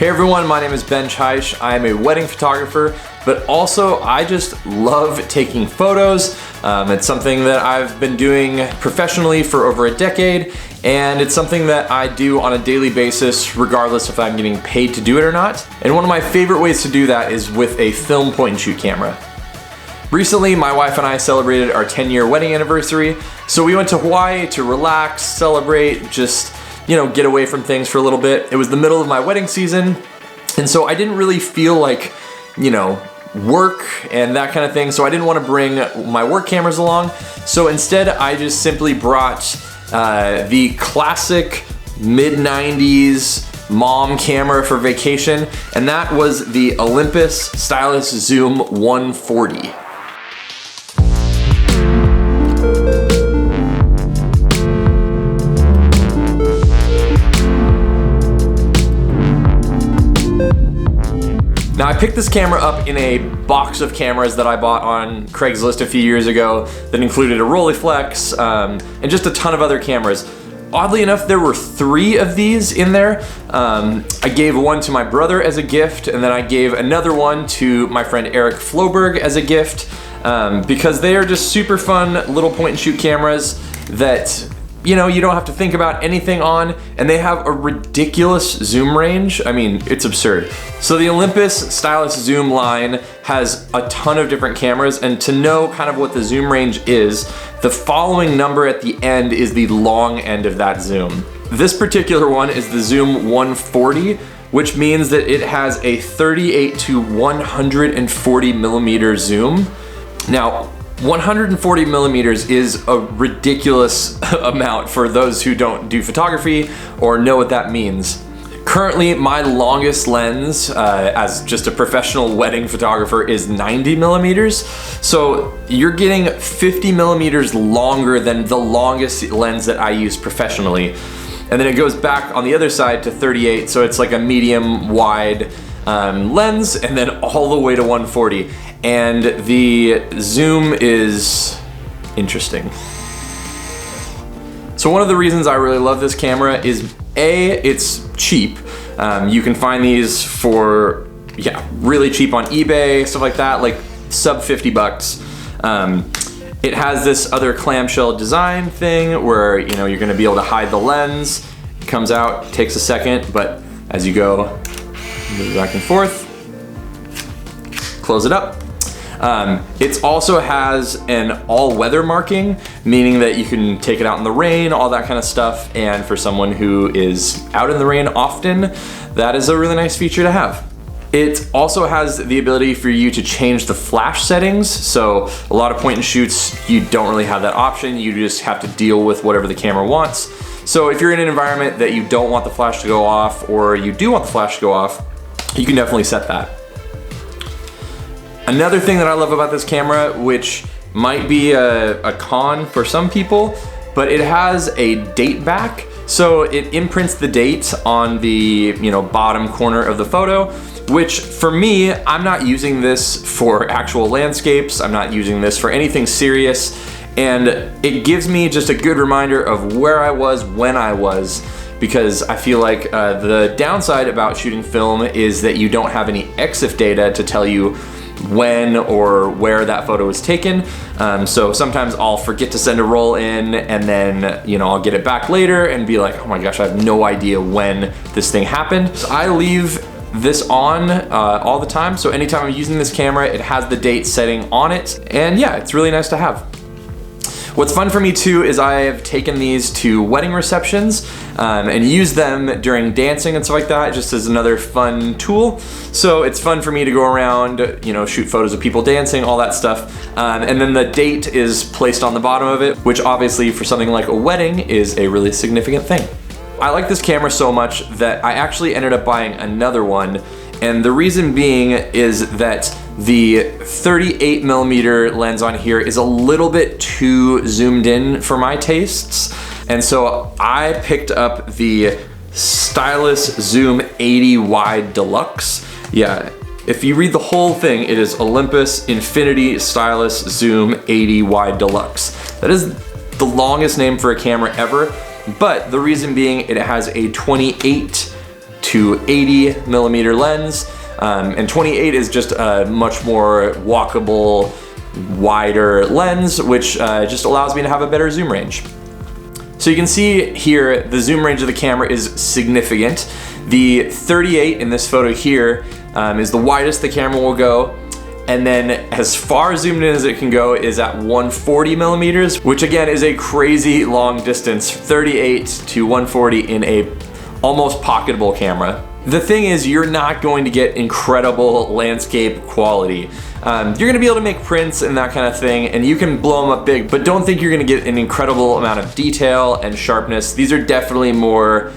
Hey everyone, my name is Ben Chaish. I am a wedding photographer, but also I just love taking photos. It's something that I've been doing professionally for over a decade, and it's something that I do on a daily basis regardless if I'm getting paid to do it or not. And one of my favorite ways to do that is with a film point and shoot camera. Recently, my wife and I celebrated our 10-year wedding anniversary, so we went to Hawaii to relax, celebrate, just get away from things for a little bit. It was the middle of my wedding season, and so I didn't really feel like, work and that kind of thing, so I didn't want to bring my work cameras along. So instead, I just simply brought the classic mid-90s mom camera for vacation, and that was the Olympus Stylus Zoom 140. Now, I picked this camera up in a box of cameras that I bought on Craigslist a few years ago that included a Rolleiflex and just a ton of other cameras. Oddly enough, there were 3 of these in there. I gave one to my brother as a gift, and then I gave another one to my friend Eric Floberg as a gift because they are just super fun little point and shoot cameras that you don't have to think about anything on, and they have a ridiculous zoom range. I mean, it's absurd. So the Olympus Stylus Zoom line has a ton of different cameras, and to know kind of what the zoom range is, the following number at the end is the long end of that zoom. This particular one is the Zoom 140, which means that it has a 38 to 140 millimeter zoom. Now, 140 millimeters is a ridiculous amount for those who don't do photography or know what that means. Currently, my longest lens as just a professional wedding photographer is 90 millimeters. So you're getting 50 millimeters longer than the longest lens that I use professionally. And then it goes back on the other side to 38, so it's like a medium wide lens, and then all the way to 140. And the zoom is interesting. So one of the reasons I really love this camera is it's cheap. You can find these for really cheap on eBay, stuff like that, like sub 50 bucks. It has this other clamshell design thing where you're gonna be able to hide the lens. It comes out, takes a second, but as you go, move back and forth, close it up. It also has an all-weather marking, meaning that you can take it out in the rain, all that kind of stuff, and for someone who is out in the rain often, that is a really nice feature to have. It also has the ability for you to change the flash settings, so a lot of point and shoots, you don't really have that option, you just have to deal with whatever the camera wants. So if you're in an environment that you don't want the flash to go off, or you do want the flash to go off, you can definitely set that. Another thing that I love about this camera, which might be a con for some people, but it has a date back. So it imprints the date on the bottom corner of the photo, which for me, I'm not using this for actual landscapes. I'm not using this for anything serious. And it gives me just a good reminder of where I was when I was, because I feel like the downside about shooting film is that you don't have any EXIF data to tell you when or where that photo was taken. So sometimes I'll forget to send a roll in, and then I'll get it back later and be like, oh my gosh, I have no idea when this thing happened. So I leave this on all the time, so anytime I'm using this camera, it has the date setting on it, and yeah, it's really nice to have. What's fun for me too is I have taken these to wedding receptions and used them during dancing and stuff like that, just as another fun tool. So it's fun for me to go around, shoot photos of people dancing, all that stuff. And then the date is placed on the bottom of it, which obviously for something like a wedding is a really significant thing. I like this camera so much that I actually ended up buying another one. And the reason being is that the 38 millimeter lens on here is a little bit too zoomed in for my tastes. And so I picked up the Stylus Zoom 80 Wide Deluxe. Yeah, if you read the whole thing, it is Olympus Infinity Stylus Zoom 80 Wide Deluxe. That is the longest name for a camera ever, but the reason being it has a 28 to 80mm lens, and 28 is just a much more walkable, wider lens, which just allows me to have a better zoom range. So you can see here, the zoom range of the camera is significant. The 38 in this photo here is the widest the camera will go. And then as far zoomed in as it can go is at 140mm, which again is a crazy long distance, 38 to 140 in a almost pocketable camera. The thing is, you're not going to get incredible landscape quality. You're gonna be able to make prints and that kind of thing, and you can blow them up big, but don't think you're gonna get an incredible amount of detail and sharpness. These are definitely more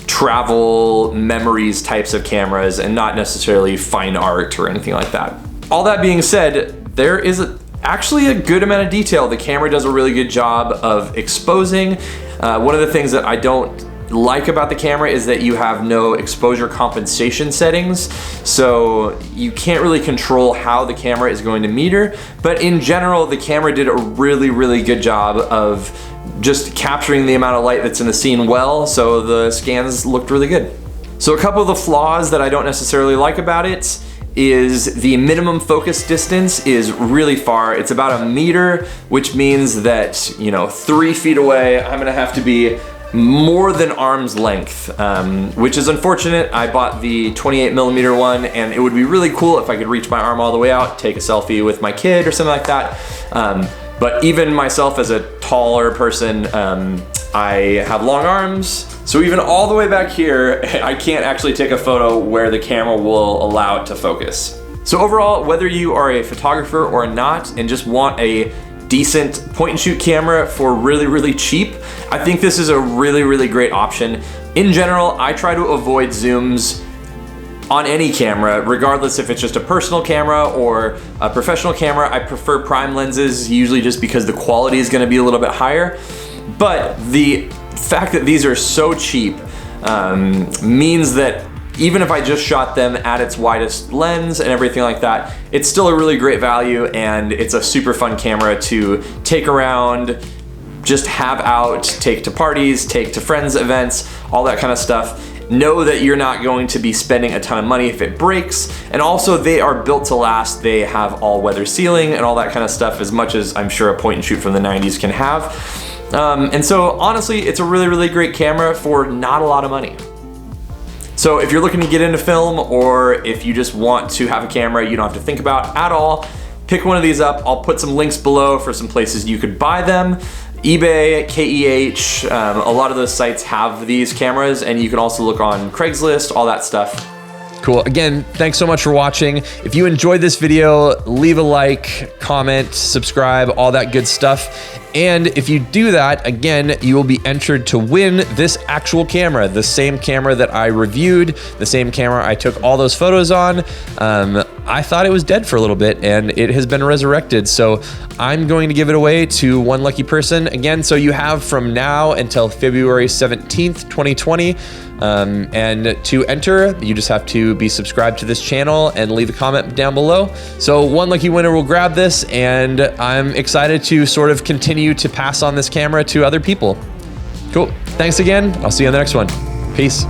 travel memories types of cameras and not necessarily fine art or anything like that. All that being said, there is actually a good amount of detail. The camera does a really good job of exposing. One of the things that I don't like about the camera is that you have no exposure compensation settings, so you can't really control how the camera is going to meter, but in general the camera did a really good job of just capturing the amount of light that's in the scene well, so the scans looked really good. So a couple of the flaws that I don't necessarily like about it is the minimum focus distance is really far. It's about 1 meter, which means that, you know, 3 feet away I'm gonna have to be more than arm's length, which is unfortunate. I bought the 28mm one, and it would be really cool if I could reach my arm all the way out, take a selfie with my kid or something like that. But even myself as a taller person, I have long arms, so even all the way back here, I can't actually take a photo where the camera will allow it to focus. So overall, whether you are a photographer or not and just want a decent point and shoot camera for really cheap, I think this is a really great option. In general, I try to avoid zooms on any camera, regardless if it's just a personal camera or a professional camera. I prefer prime lenses, usually just because the quality is gonna be a little bit higher. But the fact that these are so cheap means that even if I just shot them at its widest lens and everything like that, it's still a really great value, and it's a super fun camera to take around, just have out, take to parties, take to friends' events, all that kind of stuff. Know that you're not going to be spending a ton of money if it breaks, and also they are built to last. They have all-weather sealing and all that kind of stuff, as much as I'm sure a point and shoot from the 90s can have. And so honestly, it's a really great camera for not a lot of money. So if you're looking to get into film, or if you just want to have a camera you don't have to think about at all, pick one of these up. I'll put some links below for some places you could buy them. eBay, KEH, a lot of those sites have these cameras, and you can also look on Craigslist, all that stuff. Cool. Again, thanks so much for watching. If you enjoyed this video, leave a like, comment, subscribe, all that good stuff. And if you do that, again, you will be entered to win this actual camera, the same camera that I reviewed, the same camera I took all those photos on. I thought it was dead for a little bit, and it has been resurrected. So I'm going to give it away to one lucky person. Again, so you have from now until February 17th, 2020. And to enter, you just have to be subscribed to this channel and leave a comment down below. So one lucky winner will grab this, and I'm excited to sort of continue to pass on this camera to other people. Cool. Thanks again. I'll see you on the next one. Peace.